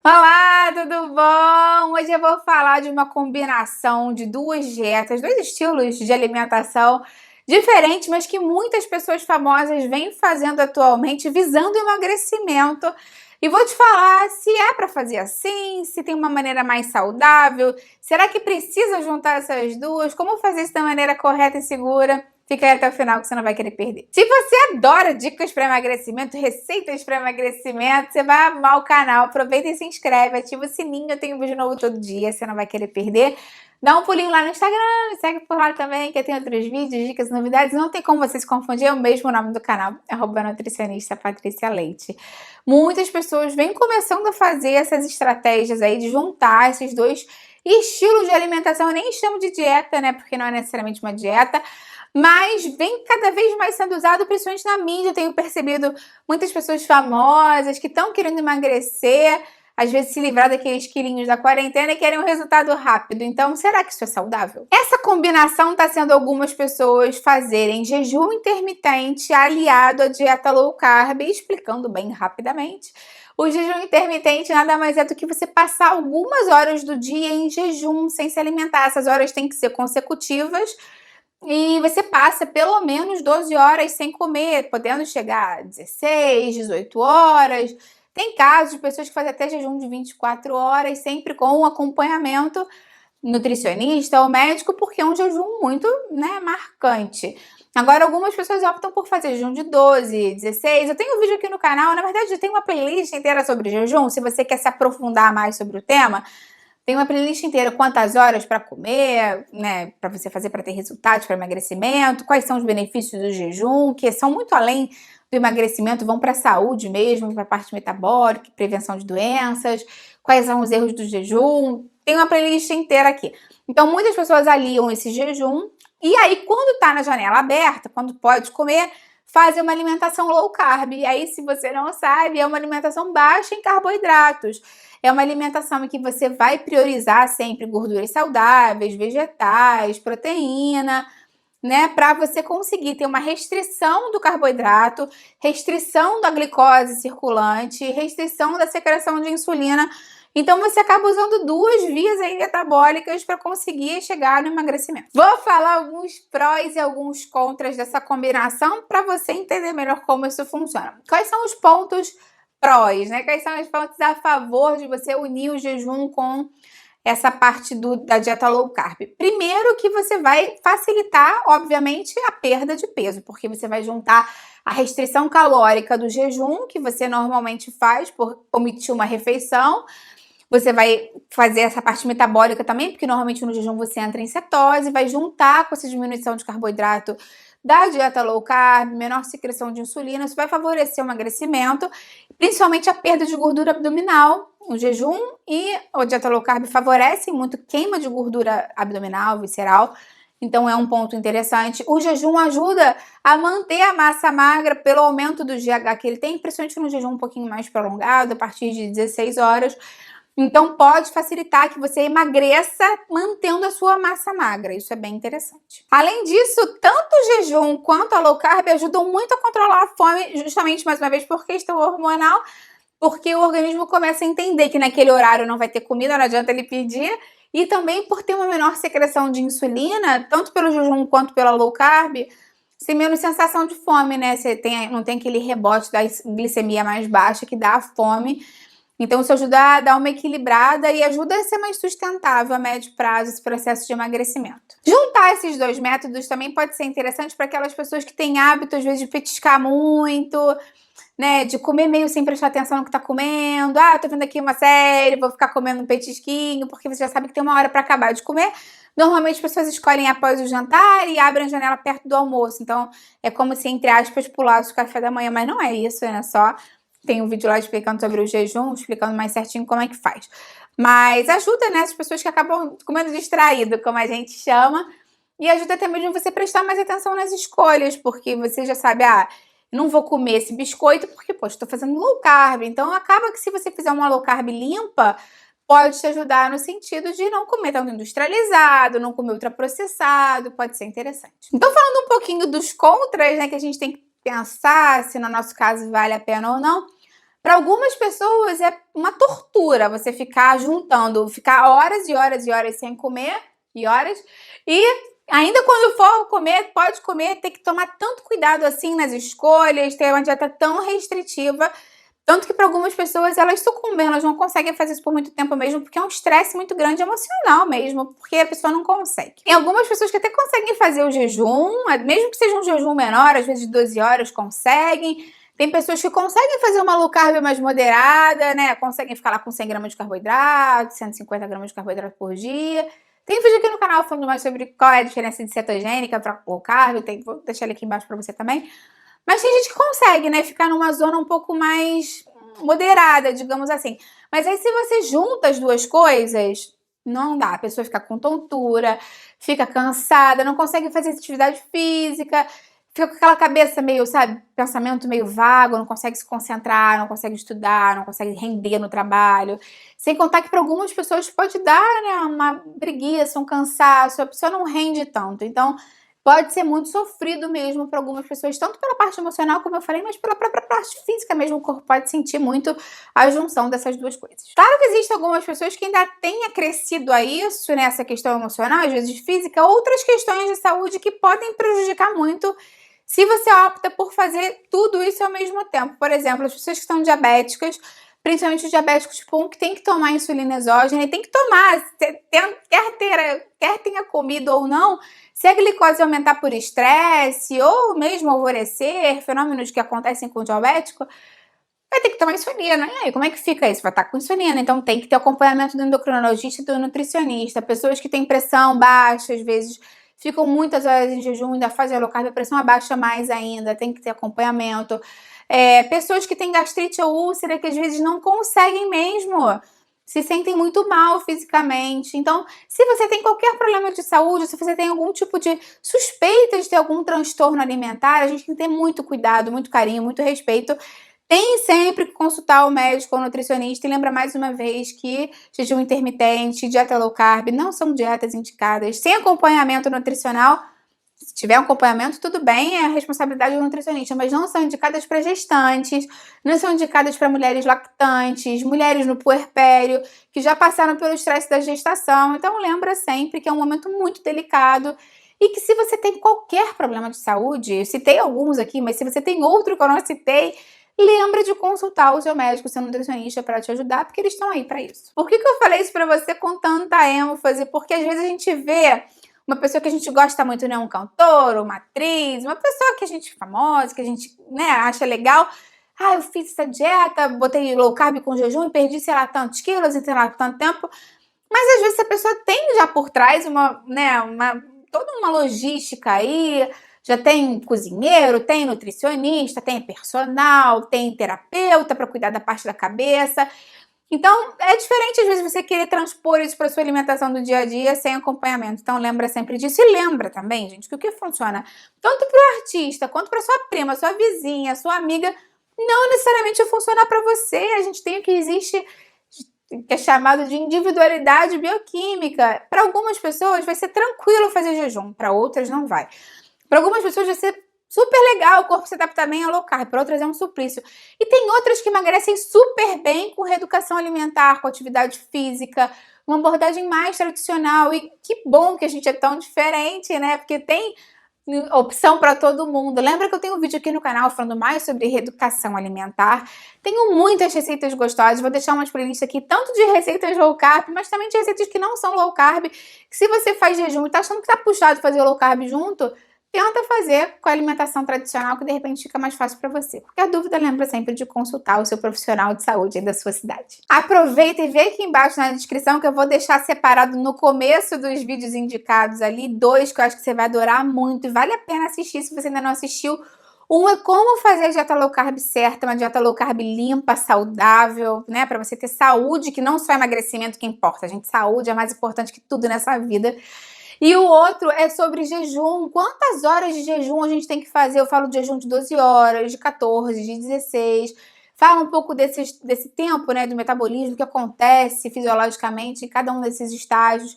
Olá, tudo bom? Hoje eu vou falar de uma combinação de duas dietas, dois estilos de alimentação diferentes, mas que muitas pessoas famosas vêm fazendo atualmente visando emagrecimento. E vou te falar se é para fazer assim, se tem uma maneira mais saudável, será que precisa juntar essas duas? Como fazer isso da maneira correta e segura? Fica aí até o final que você não vai querer perder. Se você adora dicas para emagrecimento, receitas para emagrecimento, você vai amar o canal. Aproveita e se inscreve, ativa o sininho, eu tenho vídeo novo todo dia, você não vai querer perder. Dá um pulinho lá no Instagram, me segue por lá também, que eu tenho outros vídeos, dicas, novidades. Não tem como você se confundir, é o mesmo nome do canal, @nutricionista Patrícia Leite. Muitas pessoas vêm começando a fazer essas estratégias aí de juntar esses dois estilos de alimentação. Eu nem chamo de dieta, né, porque não é necessariamente uma dieta, mas vem cada vez mais sendo usado, principalmente na mídia. Eu tenho percebido muitas pessoas famosas que estão querendo emagrecer, às vezes se livrar daqueles quilinhos da quarentena e querem um resultado rápido. Então, será que isso é saudável? Essa combinação está sendo algumas pessoas fazerem jejum intermitente aliado à dieta low carb, explicando bem rapidamente. O jejum intermitente nada mais é do que você passar algumas horas do dia em jejum, sem se alimentar. Essas horas têm que ser consecutivas, e você passa pelo menos 12 horas sem comer, podendo chegar a 16, 18 horas. Tem casos de pessoas que fazem até jejum de 24 horas, sempre com um acompanhamento nutricionista ou médico, porque é um jejum muito, marcante. Agora, algumas pessoas optam por fazer jejum de 12, 16. Eu tenho um vídeo aqui no canal, na verdade, eu tenho uma playlist inteira sobre jejum, se você quer se aprofundar mais sobre o tema. Tem uma playlist inteira, quantas horas para comer, né, para você fazer para ter resultados para emagrecimento, quais são os benefícios do jejum, que são muito além do emagrecimento, vão para a saúde mesmo, para a parte metabólica, prevenção de doenças, quais são os erros do jejum. Tem uma playlist inteira aqui. Então, muitas pessoas aliam esse jejum e aí, quando está na janela aberta, quando pode comer, fazem uma alimentação low carb. E aí, se você não sabe, é uma alimentação baixa em carboidratos. É uma alimentação em que você vai priorizar sempre gorduras saudáveis, vegetais, proteína, né? Para você conseguir ter uma restrição do carboidrato, restrição da glicose circulante, restrição da secreção de insulina. Então, você acaba usando duas vias aí metabólicas para conseguir chegar no emagrecimento. Vou falar alguns prós e alguns contras dessa combinação para você entender melhor como isso funciona. Quais são os pontos prós, né? Quais são os pontos a favor de você unir o jejum com essa parte da dieta low carb? Primeiro, que você vai facilitar, obviamente, a perda de peso, porque você vai juntar a restrição calórica do jejum, que você normalmente faz por omitir uma refeição. Você vai fazer essa parte metabólica também, porque normalmente no jejum você entra em cetose, vai juntar com essa diminuição de carboidrato da dieta low carb, menor secreção de insulina. Isso vai favorecer o emagrecimento, principalmente a perda de gordura abdominal. O jejum e a dieta low carb favorecem muito queima de gordura abdominal, visceral. Então é um ponto interessante. O jejum ajuda a manter a massa magra pelo aumento do GH que ele tem, principalmente no jejum um pouquinho mais prolongado, a partir de 16 horas. Então, pode facilitar que você emagreça mantendo a sua massa magra. Isso é bem interessante. Além disso, tanto o jejum quanto a low carb ajudam muito a controlar a fome, justamente, mais uma vez, por questão hormonal, porque o organismo começa a entender que naquele horário não vai ter comida, não adianta ele pedir, e também por ter uma menor secreção de insulina, tanto pelo jejum quanto pela low carb, você tem menos sensação de fome, né? Você não tem aquele rebote da glicemia mais baixa que dá a fome. Então, isso ajuda a dar uma equilibrada e ajuda a ser mais sustentável a médio prazo esse processo de emagrecimento. Juntar esses dois métodos também pode ser interessante para aquelas pessoas que têm hábito, às vezes, de petiscar muito, né? De comer meio sem prestar atenção no que tá comendo. Ah, tô vendo aqui uma série, vou ficar comendo um petisquinho, porque você já sabe que tem uma hora para acabar de comer. Normalmente, as pessoas escolhem após o jantar e abrem a janela perto do almoço. Então, é como se, entre aspas, pulasse o café da manhã, mas não é isso, né? Só tem um vídeo lá explicando sobre o jejum, explicando mais certinho como é que faz. Mas ajuda, né, as pessoas que acabam comendo distraído, como a gente chama, e ajuda também de você prestar mais atenção nas escolhas, porque você já sabe, não vou comer esse biscoito porque, poxa, estou fazendo low carb. Então, acaba que se você fizer uma low carb limpa, pode te ajudar no sentido de não comer tanto industrializado, não comer ultraprocessado, pode ser interessante. Então, falando um pouquinho dos contras, né, que a gente tem que pensar se no nosso caso vale a pena ou não. Para algumas pessoas é uma tortura você ficar juntando, ficar horas e horas e horas sem comer, e ainda quando for comer, pode comer, tem que tomar tanto cuidado assim nas escolhas, ter uma dieta tão restritiva, tanto que para algumas pessoas elas sucumbem, elas não conseguem fazer isso por muito tempo mesmo, porque é um estresse muito grande emocional mesmo, porque a pessoa não consegue. Tem algumas pessoas que até conseguem fazer o jejum, mesmo que seja um jejum menor, às vezes de 12 horas conseguem. Tem pessoas que conseguem fazer uma low carb mais moderada, né? Conseguem ficar lá com 100 gramas de carboidrato, 150 gramas de carboidrato por dia. Tem vídeo aqui no canal falando mais sobre qual é a diferença de cetogênica para low carb, vou deixar ele aqui embaixo para você também. Mas tem gente que consegue, né, ficar numa zona um pouco mais moderada, digamos assim. Mas aí se você junta as duas coisas, não dá. A pessoa fica com tontura, fica cansada, não consegue fazer atividade física, fica com aquela cabeça meio, sabe, pensamento meio vago, não consegue se concentrar, não consegue estudar, não consegue render no trabalho. Sem contar que para algumas pessoas pode dar, né, uma preguiça, um cansaço, a pessoa não rende tanto. Então, pode ser muito sofrido mesmo para algumas pessoas, tanto pela parte emocional, como eu falei, mas pela própria parte física mesmo. O corpo pode sentir muito a junção dessas duas coisas. Claro que existem algumas pessoas que ainda têm acrescido a isso, né, essa questão emocional, às vezes física, outras questões de saúde que podem prejudicar muito se você opta por fazer tudo isso ao mesmo tempo. Por exemplo, as pessoas que estão diabéticas, principalmente os diabéticos tipo 1, que tem que tomar insulina exógena e tem que tomar, quer tenha comido ou não, se a glicose aumentar por estresse ou mesmo alvorecer, fenômenos que acontecem com o diabético, vai ter que tomar insulina. E aí, como é que fica isso? Vai estar com insulina, então tem que ter acompanhamento do endocrinologista e do nutricionista. Pessoas que têm pressão baixa, às vezes ficam muitas horas em jejum, ainda fazem low carb, a pressão abaixa mais ainda, tem que ter acompanhamento. Pessoas que têm gastrite ou úlcera, que às vezes não conseguem mesmo, se sentem muito mal fisicamente. Então, se você tem qualquer problema de saúde, se você tem algum tipo de suspeita de ter algum transtorno alimentar, a gente tem que ter muito cuidado, muito carinho, muito respeito. Tem sempre que consultar o médico ou nutricionista, e lembra mais uma vez que jejum intermitente, dieta low carb não são dietas indicadas. Sem acompanhamento nutricional, se tiver acompanhamento, tudo bem, é a responsabilidade do nutricionista, mas não são indicadas para gestantes, não são indicadas para mulheres lactantes, mulheres no puerpério, que já passaram pelo estresse da gestação. Então lembra sempre que é um momento muito delicado e que se você tem qualquer problema de saúde, eu citei alguns aqui, mas se você tem outro que eu não citei, lembra de consultar o seu médico, o seu nutricionista para te ajudar, porque eles estão aí para isso. Por que eu falei isso para você com tanta ênfase? Porque às vezes a gente vê uma pessoa que a gente gosta muito, né, um cantor, uma atriz, uma pessoa que a gente famosa, que a gente, né, acha legal. Ah, eu fiz essa dieta, botei low carb com jejum e perdi, sei lá, tantos quilos em sei lá tanto tempo. Mas às vezes a pessoa tem já por trás toda uma logística aí, já tem cozinheiro, tem nutricionista, tem personal, tem terapeuta para cuidar da parte da cabeça. Então, é diferente às vezes você querer transpor isso para sua alimentação do dia a dia sem acompanhamento. Então, lembra sempre disso. E lembra também, gente, que o que funciona tanto para o artista, quanto para sua prima, sua vizinha, sua amiga, não necessariamente vai funcionar para você. A gente tem o que existe, que é chamado de individualidade bioquímica. Para algumas pessoas vai ser tranquilo fazer jejum, para outras não vai. Para algumas pessoas vai ser super legal, o corpo se adapta bem ao low carb, para outras é um suplício. E tem outras que emagrecem super bem com reeducação alimentar, com atividade física, uma abordagem mais tradicional. E que bom que a gente é tão diferente, né? Porque tem opção para todo mundo. Lembra que eu tenho um vídeo aqui no canal falando mais sobre reeducação alimentar. Tenho muitas receitas gostosas, vou deixar umas playlists aqui, tanto de receitas low carb, mas também de receitas que não são low carb. Que se você faz jejum e tá achando que tá puxado fazer low carb junto, tenta fazer com a alimentação tradicional, que de repente fica mais fácil para você. Qualquer dúvida, lembra sempre de consultar o seu profissional de saúde aí da sua cidade. Aproveita e vê aqui embaixo na descrição que eu vou deixar separado no começo dos vídeos indicados ali, 2 que eu acho que você vai adorar muito e vale a pena assistir se você ainda não assistiu. Um é como fazer a dieta low carb certa, uma dieta low carb limpa, saudável, né? Para você ter saúde, que não só emagrecimento que importa, gente. Saúde é mais importante que tudo nessa vida. E o outro é sobre jejum. Quantas horas de jejum a gente tem que fazer? Eu falo de jejum de 12 horas, de 14, de 16. Fala um pouco desse tempo, né, do metabolismo que acontece fisiologicamente em cada um desses estágios.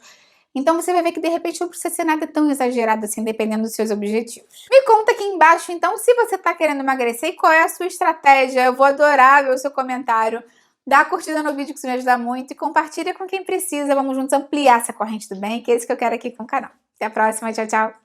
Então você vai ver que de repente não precisa ser nada tão exagerado assim, dependendo dos seus objetivos. Me conta aqui embaixo então se você tá querendo emagrecer e qual é a sua estratégia. Eu vou adorar ver o seu comentário. Dá curtida no vídeo que isso me ajuda muito e compartilha com quem precisa. Vamos juntos ampliar essa corrente do bem, que é isso que eu quero aqui com o canal. Até a próxima, tchau, tchau!